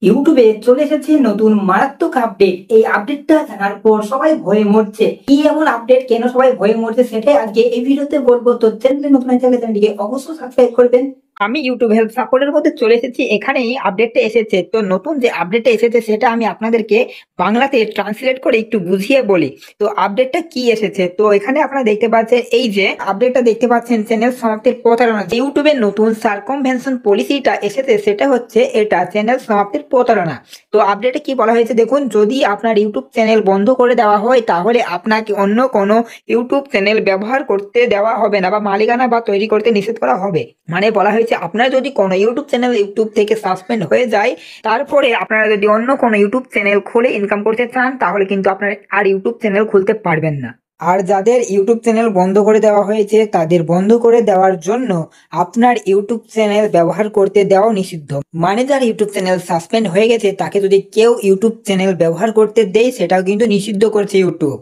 ইউটিউবে চলে এসেছে নতুন মারাত্মক আপডেট। এই আপডেটটা জানার পর সবাই ভয়ে মরছে। কি এমন আপডেট, কেন সবাই ভয়ে মরছে, সেটাই আজকে এই ভিডিওতে বলবো। তো চ্যানেলে নতুন হয়ে থাকলে চ্যানেলটিকে অবশ্যই সাবস্ক্রাইব করবেন। আমি ইউটিউব হেল্প সাপোর্টের মধ্যে চলে এসেছি। এখানেই আপডেটটা এসেছে। তো নতুন যে আপডেটটা এসেছে সেটা আমি আপনাদেরকে বাংলাতে ট্রান্সলেট করে একটু বুঝিয়ে বলি। তো আপডেটটা কি এসেছে, তো এখানে আপনারা দেখতে পাচ্ছেন, এই যে আপডেটটা দেখতে পাচ্ছেন, চ্যানেল সমাপ্তির প্রতারণা। ইউটিউবের নতুন সার্কামভেনশন পলিসিটা এসেছে, সেটা হচ্ছে এটা, চ্যানেল সমাপ্তির প্রতারণা। তো আপডেটে কি বলা হয়েছে দেখুন, যদি আপনার ইউটিউব চ্যানেল বন্ধ করে দেওয়া হয় তাহলে আপনাকে অন্য কোনো ইউটিউব চ্যানেল ব্যবহার করতে দেওয়া হবে না বা মালিকানা বা তৈরি করতে নিষেধ করা হবে। মানে বলা হয়েছে, আপনার যদি কোনো ইউটিউব চ্যানেল ইউটিউব থেকে সাসপেন্ড হয়ে যায়, তারপরে আপনারা যদি অন্য কোনো ইউটিউব চ্যানেল খুলে ইনকাম করতে চান, তাহলে কিন্তু আপনারা আর ইউটিউব চ্যানেল খুলতে পারবেন না। আর যাদের ইউটিউব চ্যানেল বন্ধ করে দেওয়া হয়েছে, তাদের বন্ধ করে দেওয়ার জন্য আপনার ইউটিউব চ্যানেল ব্যবহার করতে দেওয়া নিষিদ্ধ। মানে যার ইউটিউব চ্যানেল সাসপেন্ড হয়ে গেছে, তাকে যদি কেউ ইউটিউব চ্যানেল ব্যবহার করতে দেয়, সেটাও কিন্তু নিষিদ্ধ করছে ইউটিউব।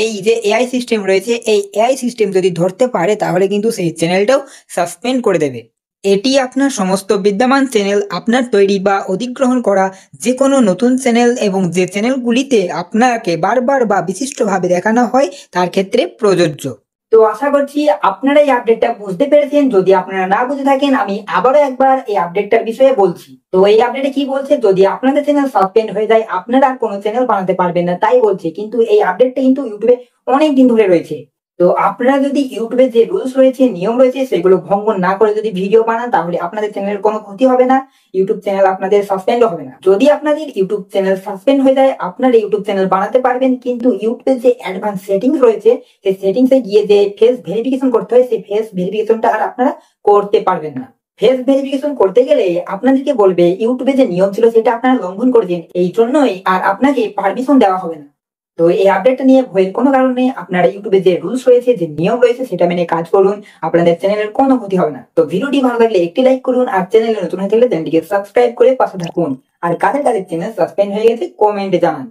এই যে এআই সিস্টেম রয়েছে, এই এআই সিস্টেম যদি ধরতে পারে, তাহলে কিন্তু সেই চ্যানেলটাও সাসপেন্ড করে দেবে। এটি আপনার সমস্ত বিদ্যমান চ্যানেল, আপনার তৈরি বা অধিগ্রহণ করা যে কোনো নতুন চ্যানেল এবং যে চ্যানেলগুলিতে আপনাকে বারবার বা বিশিষ্টভাবে দেখানো হয়, তার ক্ষেত্রে প্রযোজ্য। তো আশা করছি আপনারা এই আপডেটটা বুঝতে পেরেছেন। যদি আপনারা না বুঝে থাকেন, আমি আবারও একবার এই আপডেটটার বিষয়ে বলছি। তো এই আপডেটে কি বলছে, যদি আপনাদের চ্যানেল সাসপেন্ড হয়ে যায়, আপনারা আর কোনো চ্যানেল বানাতে পারবেন না, তাই বলছে। কিন্তু এই আপডেটটা কিন্তু ইউটিউবে অনেক দিন ধরে রয়েছে। তো আপনারা যদি ইউটিউবে যে রুলস রয়েছে, নিয়ম রয়েছে, সেগুলো ভঙ্গ না করে যদি ভিডিও বানান, তাহলে আপনাদের চ্যানেলের কোনো ক্ষতি হবে না, ইউটিউব চ্যানেল আপনাদের সাসপেন্ড হবে না। যদি আপনাদের ইউটিউব চ্যানেল সাসপেন্ড হয়ে যায়, আপনারা ইউটিউব চ্যানেল বানাতে পারবেন, কিন্তু ইউটিউবের যে অ্যাডভান্স সেটিংস রয়েছে, সেই সেটিংসে গিয়ে যে ফেস ভেরিফিকেশন করতে হয়, সেই ফেস ভেরিফিকেশনটা আর আপনারা করতে পারবেন না। ফেস ভেরিফিকেশন করতে গেলে আপনাদেরকে বলবে ইউটিউবে যে নিয়ম ছিল সেটা আপনারা লঙ্ঘন করেছেন, এই জন্যই আর আপনাকে পারমিশন দেওয়া হবে না। তো এই আপডেটটা নিয়ে ভয়ের কোনো কারণ নেই। আপনারা ইউটিউবে যে রুলস রয়েছে, যে নিয়ম রয়েছে, সেটা মেনে কাজ করুন, আপনাদের চ্যানেলের কোনো ক্ষতি হবে না। তো ভিডিওটি ভালো লাগলে একটি লাইক করুন, আর চ্যানেলে নতুন হয়ে থাকলে চ্যানেলটিকে সাবস্ক্রাইব করে পাশে থাকুন। আর কাদের কাদের চ্যানেল সাসপেন্ড হয়ে গেছে কমেন্টে জানান।